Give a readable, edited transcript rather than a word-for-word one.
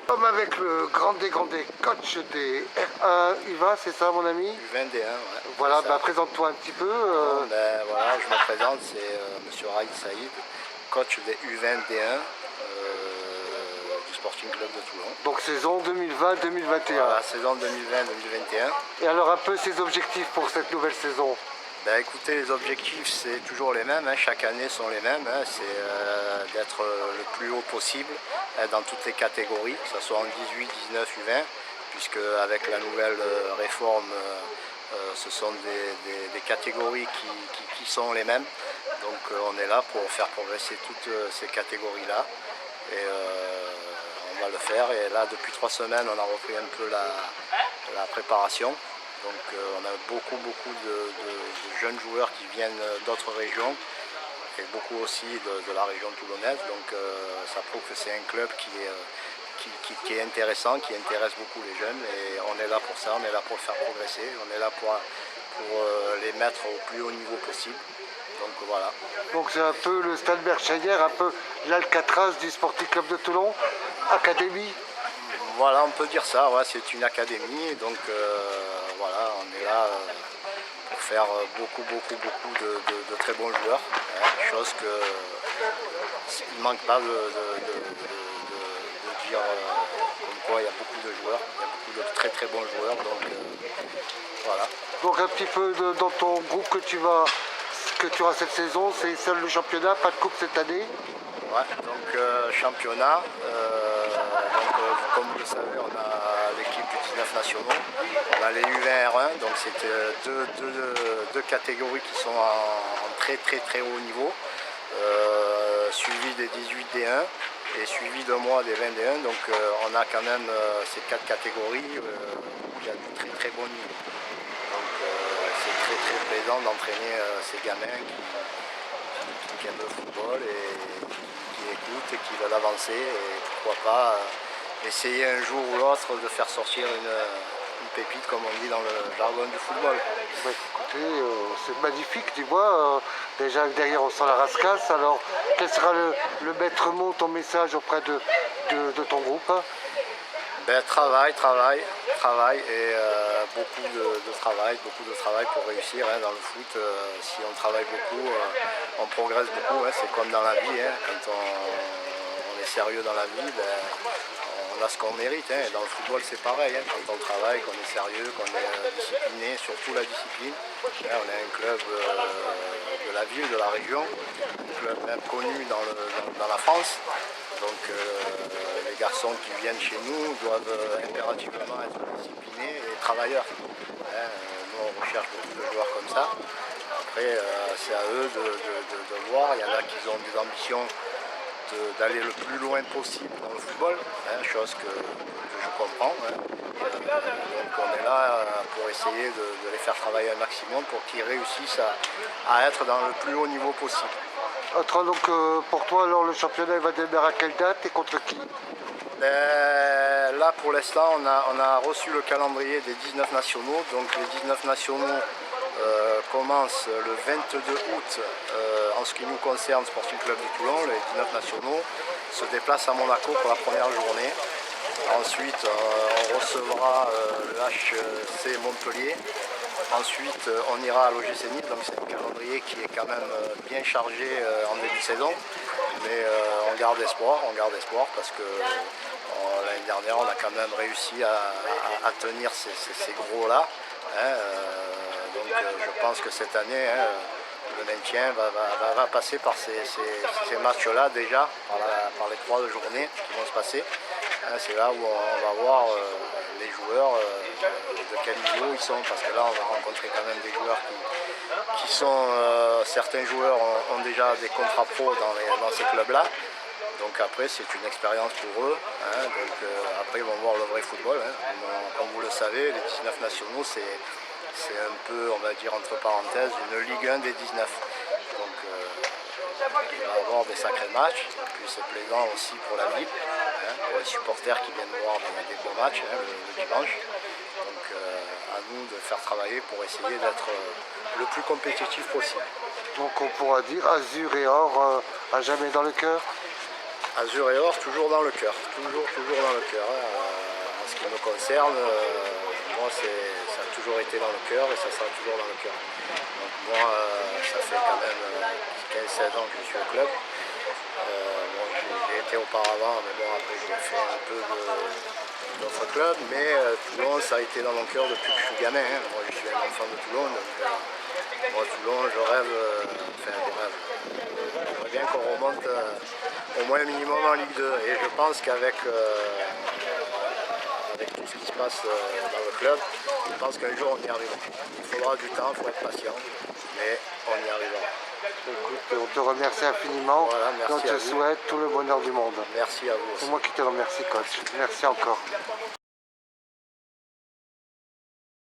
Comme avec le grand des coach des R1 UVA, c'est ça mon ami? U21, ouais. Voilà, bah, présente-toi un petit peu. Voilà, je me présente, c'est Monsieur Raïd Saïd, coach des U21 du Sporting Club de Toulon. Donc saison 2020-2021. Voilà, saison 2020-2021. Et alors un peu ses objectifs pour cette nouvelle saison? Ben, écoutez, les objectifs c'est toujours les mêmes, hein, chaque année sont les mêmes, hein, c'est d'être le plus haut possible dans toutes les catégories, que ce soit en 18, 19, U20, puisque avec la nouvelle réforme, ce sont des catégories qui sont les mêmes. Donc on est là pour faire progresser toutes ces catégories-là. Et on va le faire. Et là, depuis 3 semaines, on a repris un peu la préparation. Donc on a beaucoup de jeunes joueurs qui viennent d'autres régions et beaucoup aussi de la région toulonnaise. Donc ça prouve que c'est un club qui est intéressant, qui intéresse beaucoup les jeunes. Et on est là pour ça, on est là pour le faire progresser, on est là pour les mettre au plus haut niveau possible. Donc voilà. Donc c'est un peu le Stade Berchelière, un peu l'Alcatraz du Sporting Club de Toulon, académie. Voilà, on peut dire ça, ouais, c'est une académie, donc voilà, on est là pour faire beaucoup de très bons joueurs, hein, chose que il ne manque pas de dire comme quoi il y a beaucoup de joueurs, il y a beaucoup de très bons joueurs, donc voilà. Donc un petit peu dans ton groupe que tu auras cette saison, c'est seul le championnat, pas de coupe cette année. Ouais, donc championnat, comme vous le savez, on a l'équipe du 19 nationaux, on a les U20 R1, donc c'est deux catégories qui sont en très haut niveau, suivi des 18 D1 et suivi de moi des 20 D1, donc on a quand même ces 4 catégories où il y a du très bon niveau. Donc c'est très plaisant d'entraîner ces gamins qui aiment le football et qui écoutent et qui veulent avancer et pourquoi pas essayer un jour ou l'autre de faire sortir une pépite comme on dit dans le jargon du football. Bah, écoutez, c'est magnifique, tu vois, déjà derrière on sent la rascasse, alors quel sera le maître mot, ton message auprès de ton groupe? Ben, travail et beaucoup de travail pour réussir, hein, dans le foot. Si on travaille beaucoup, on progresse beaucoup, hein, c'est comme dans la vie, hein, quand on est sérieux dans la vie, ben, on a ce qu'on mérite, hein, et dans le football c'est pareil, hein, quand on travaille, qu'on est sérieux, qu'on est discipliné, surtout la discipline, hein, on est un club de la ville, de la région, un club même connu dans la France. Donc les garçons qui viennent chez nous doivent impérativement être disciplinés et travailleurs. Hein, nous on recherche beaucoup de joueurs comme ça. Après c'est à eux de voir. Il y en a qui ont des ambitions d'aller le plus loin possible dans le football, hein, chose que je comprends. Hein. Donc on est là pour essayer de les faire travailler un maximum pour qu'ils réussissent à être dans le plus haut niveau possible. Donc pour toi alors le championnat va démarrer à quelle date et contre qui? Ben, là pour l'instant on a reçu le calendrier des 19 nationaux, donc les 19 nationaux commencent le 22 août en ce qui nous concerne Sporting Club de Toulon. Les 19 nationaux se déplacent à Monaco pour la première journée. Ensuite on recevra le HC Montpellier. Ensuite, on ira à l'OGC Nice, donc c'est un calendrier qui est quand même bien chargé en début de saison. Mais on garde espoir parce que l'année dernière, on a quand même réussi à tenir ces gros-là. Hein, donc je pense que cette année, hein, le maintien va passer par ces matchs-là déjà, par les 3 journées qui vont se passer. Hein, c'est là où on va voir les joueurs de quel niveau ils sont, parce que là on va rencontrer quand même des joueurs qui sont, certains joueurs ont déjà des contrats pro dans ces clubs-là, donc après c'est une expérience pour eux, hein, donc après ils vont voir le vrai football, hein. Comme vous le savez, les 19 nationaux c'est un peu, on va dire entre parenthèses, une Ligue 1 des 19, donc il va y avoir des sacrés matchs, et puis c'est plaisant aussi pour la ville, hein, pour les supporters qui viennent voir des beaux matchs, hein, le dimanche. Donc à nous de faire travailler pour essayer d'être le plus compétitif possible. Donc on pourra dire azur et or à jamais dans le cœur. Azur et or, toujours dans le cœur, toujours dans le cœur. En ce qui me concerne, moi ça a toujours été dans le cœur et ça sera toujours dans le cœur. Donc moi, ça fait quand même 15-16 ans que je suis au club. Bon, j'ai été auparavant, mais bon, après j'ai fait un peu d'autres clubs, mais Toulon, ça a été dans mon cœur depuis que je suis gamin. Hein. Moi, je suis un enfant de Toulon, donc moi, Toulon, je rêve, enfin, je rêve. J'aimerais bien qu'on remonte au moins minimum en Ligue 2. Et je pense qu'avec avec tout ce qui se passe dans le club, je pense qu'un jour on y arrivera. Il faudra du temps, il faut être patient, mais on y arrivera. Écoute, on te remercie infiniment. Voilà, merci on te à vous. souhaite tout le bonheur du monde. Merci à vous C'est aussi. moi qui te remercie, coach. Merci encore.